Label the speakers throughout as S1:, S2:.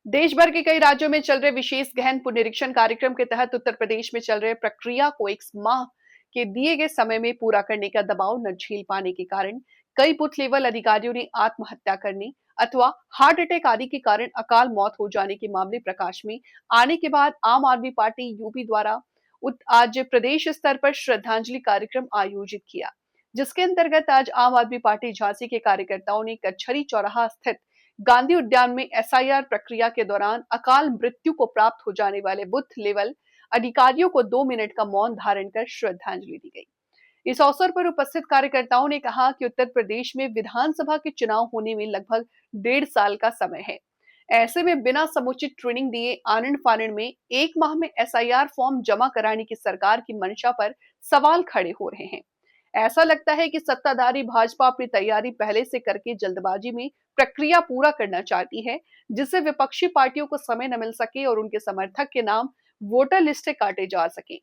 S1: देश भर के कई राज्यों में चल रहे विशेष गहन पुनरीक्षण कार्यक्रम के तहत उत्तर प्रदेश में चल रहे प्रक्रिया को 1 माह के दिए गए समय में पूरा करने का दबाव न झेल पाने के कारण कई बूथ लेवल अधिकारियों ने आत्महत्या करने अथवा हार्ट अटैक आदि के कारण अकाल मौत हो जाने के मामले प्रकाश में आने के बाद आम आदमी पार्टी यूपी द्वारा आज प्रदेश स्तर पर श्रद्धांजलि कार्यक्रम आयोजित किया, जिसके अंतर्गत आज आम आदमी पार्टी झांसी के कार्यकर्ताओं ने कचहरी चौराहा स्थित गांधी उद्यान में एसआईआर प्रक्रिया के दौरान अकाल मृत्यु को प्राप्त हो जाने वाले बूथ लेवल अधिकारियों को 2 मिनट का मौन धारण कर श्रद्धांजलि दी गई। इस अवसर पर उपस्थित कार्यकर्ताओं ने कहा कि उत्तर प्रदेश में विधानसभा के चुनाव होने में लगभग 1.5 साल का समय है। ऐसे में बिना समुचित ट्रेनिंग दिए आनन फानन में 1 माह में एसआईआर फॉर्म जमा कराने की सरकार की मंशा पर सवाल खड़े हो रहे हैं। ऐसा लगता है कि सत्ताधारी भाजपा अपनी तैयारी पहले से करके जल्दबाजी में प्रक्रिया पूरा करना चाहती है, जिससे विपक्षी पार्टियों को समय न मिल सके और उनके समर्थक के नाम वोटर लिस्टें काटे जा सके।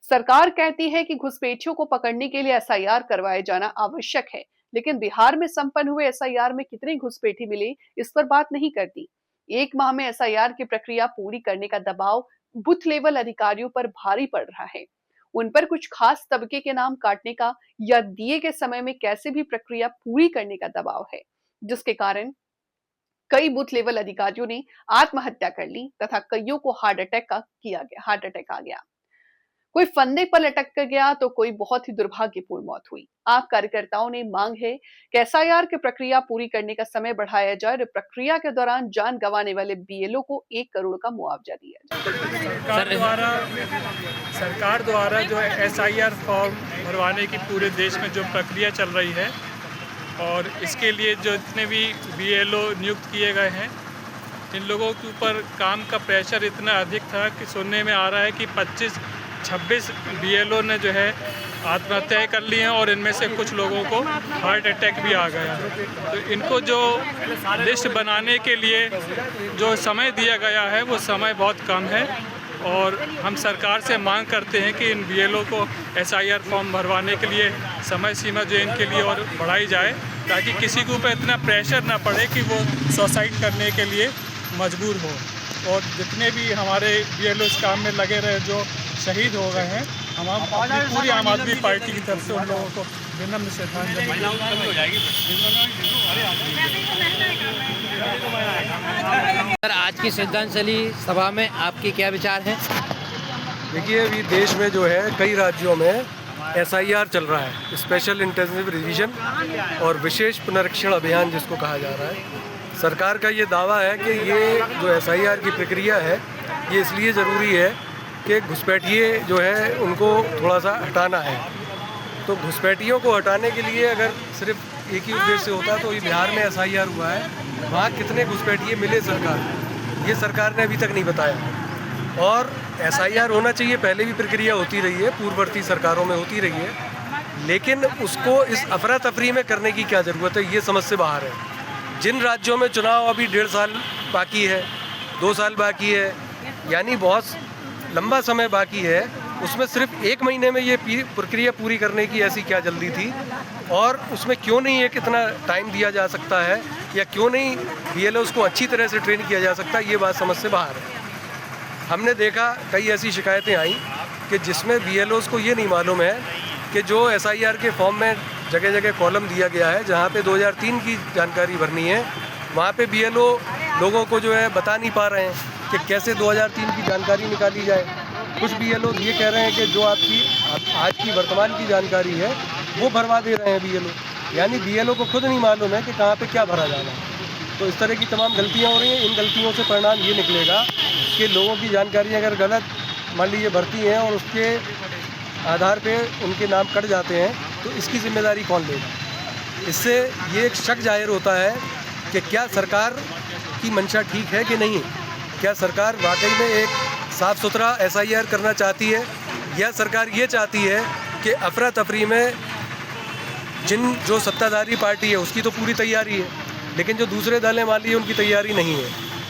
S1: सरकार कहती है कि घुसपैठियों को पकड़ने के लिए एसआईआर करवाया जाना आवश्यक है, लेकिन बिहार में संपन्न हुए एसआईआर में कितने घुसपैठी मिले, इस पर बात नहीं करती। 1 माह में एसआईआर की प्रक्रिया पूरी करने का दबाव बूथ लेवल अधिकारियों पर भारी पड़ रहा है। उन पर कुछ खास तबके के नाम काटने का या दिए गए समय में कैसे भी प्रक्रिया पूरी करने का दबाव है, जिसके कारण कई बूथ लेवल अधिकारियों ने आत्महत्या कर ली तथा कईयों को हार्ट अटैक आ गया। कोई फंदे पर लटक कर गया तो कोई बहुत ही दुर्भाग्यपूर्ण मौत हुई। आप कार्यकर्ताओं ने मांग है कि एसआईआर की प्रक्रिया पूरी करने का समय बढ़ाया जाए और प्रक्रिया के दौरान जान गंवाने वाले बीएलओ को 1 करोड़ का मुआवजा दिया जाए।
S2: सरकार द्वारा जो एसआईआर फॉर्म भरवाने की पूरे देश में जो प्रक्रिया चल रही है और इसके लिए जो जितने भी बीएलओ नियुक्त किए गए हैं, इन लोगों के ऊपर काम का प्रेशर इतना अधिक था कि सुनने में आ रहा है कि 26 बीएलओ ने जो है आत्महत्याएं कर ली हैं और इनमें से कुछ लोगों को हार्ट अटैक भी आ गया है। तो इनको जो लिस्ट बनाने के लिए जो समय दिया गया है वो समय बहुत कम है और हम सरकार से मांग करते हैं कि इन बीएलओ को एसआईआर फॉर्म भरवाने के लिए समय सीमा जो इनके लिए और बढ़ाई जाए, ताकि किसी के ऊपर इतना प्रेशर ना पड़े कि वो सुसाइड करने के लिए मजबूर हो। और जितने भी हमारे बीएलओ इस काम में लगे रहे जो शहीद हो गए हैं, हम अपनी पूरी आम आदमी पार्टी की तरफ से उन लोगों को विनम्र श्रद्धांजलि।
S3: सर, आज की श्रद्धांजलि सभा में आपके क्या विचार हैं?
S4: देखिए, अभी देश में जो है कई राज्यों में एसआईआर चल रहा है, स्पेशल इंटेंसिव रिवीजन और विशेष पुनरीक्षण अभियान जिसको कहा जा रहा है। सरकार का ये दावा है कि ये जो एसआईआर की प्रक्रिया है ये इसलिए ज़रूरी है कि घुसपैठिए जो है उनको थोड़ा सा हटाना है। तो घुसपैठियों को हटाने के लिए अगर सिर्फ एक ही उद्देश्य होता तो ये बिहार में एसआईआर हुआ है, वहाँ कितने घुसपैठिए मिले सरकार, ये सरकार ने अभी तक नहीं बताया। और एसआईआर होना चाहिए, पहले भी प्रक्रिया होती रही है, पूर्ववर्ती सरकारों में होती रही है, लेकिन उसको इस अफरा तफरी में करने की क्या ज़रूरत है, ये समझ से बाहर है। जिन राज्यों में चुनाव अभी 1.5 साल बाकी है, 2 साल बाकी है, यानी बहुत लंबा समय बाकी है, उसमें सिर्फ 1 महीने में ये प्रक्रिया पूरी करने की ऐसी क्या जल्दी थी? और उसमें क्यों नहीं है कितना टाइम दिया जा सकता है, या क्यों नहीं बीएलओ को अच्छी तरह से ट्रेन किया जा सकता है, ये बात समझ से बाहर है। हमने देखा कई ऐसी शिकायतें आई कि जिसमें बीएलओ को ये नहीं मालूम है कि जो एसआईआर के फॉर्म में जगह जगह कॉलम दिया गया है, जहाँ पे 2003 की जानकारी भरनी है, वहाँ पे बीएलओ लोगों को जो है बता नहीं पा रहे हैं कि कैसे 2003 की जानकारी निकाली जाए। कुछ बीएलओ ये कह रहे हैं कि जो आपकी आज की वर्तमान की जानकारी है वो भरवा दे रहे हैं बीएलओ, यानी बीएलओ को खुद नहीं मालूम है कि कहाँ पे क्या भरा जाना है। तो इस तरह की तमाम गलतियाँ हो रही हैं। इन गलतियों से परिणाम ये निकलेगा कि लोगों की जानकारी अगर गलत मान लीजिए भरती हैं और उसके आधार पे उनके नाम कट जाते हैं तो इसकी जिम्मेदारी कौन लेगा? इससे ये एक शक जाहिर होता है कि क्या सरकार की मंशा ठीक है कि नहीं, क्या सरकार वाकई में एक साफ़ सुथरा एसआईआर करना चाहती है, या सरकार ये चाहती है कि अफरा तफरी में जो सत्ताधारी पार्टी है उसकी तो पूरी तैयारी है, लेकिन जो दूसरे दल हैं मान लीजिए उनकी तैयारी नहीं है,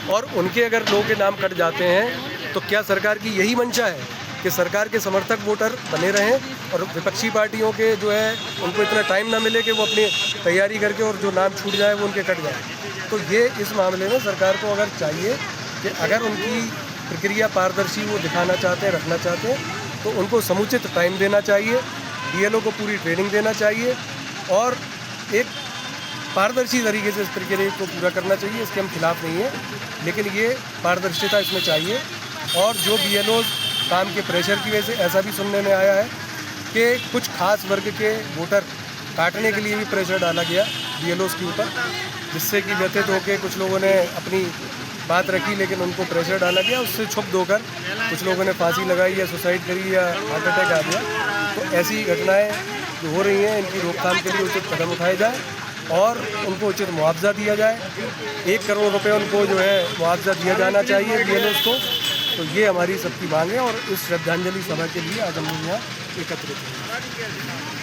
S4: और उनके अगर लोगों के नाम कट जाते हैं तो क्या सरकार की यही मंशा है कि सरकार के समर्थक वोटर बने रहें और विपक्षी पार्टियों के जो है उनको इतना टाइम ना मिले कि वो अपनी तैयारी करके और जो नाम छूट जाए वो उनके कट जाए? तो ये इस मामले में सरकार को अगर चाहिए कि अगर उनकी प्रक्रिया पारदर्शी वो दिखाना चाहते हैं, रखना चाहते हैं, तो उनको समुचित टाइम देना चाहिए, बीएलओ को पूरी ट्रेनिंग देना चाहिए और एक पारदर्शी तरीके से इस प्रक्रिया को पूरा करना चाहिए। इसके हम खिलाफ नहीं हैं, लेकिन ये पारदर्शिता इसमें चाहिए। और जो बीएलओ काम के प्रेशर की वजह से ऐसा भी सुनने में आया है कि कुछ खास वर्ग के वोटर काटने के लिए भी प्रेशर डाला गया बीएलओ के ऊपर, जिससे कि व्यथित होकर कुछ लोगों ने अपनी बात रखी, लेकिन उनको प्रेशर डाला गया। उससे क्षुब्ध होकर कुछ लोगों ने फांसी लगाई या सुसाइड करी या हार्ट अटैक आ गया। तो ऐसी घटनाएं जो हो रही हैं, इनकी रोकथाम के लिए उचित कदम उठाए जाए और उनको उचित मुआवजा दिया जाए। 1 करोड़ रुपए उनको जो है मुआवजा दिया जाना चाहिए बीएलओ को। तो ये हमारी सबकी मांग है और इस श्रद्धांजलि सभा के लिए आज हम लोग यहाँ एकत्रित हैं।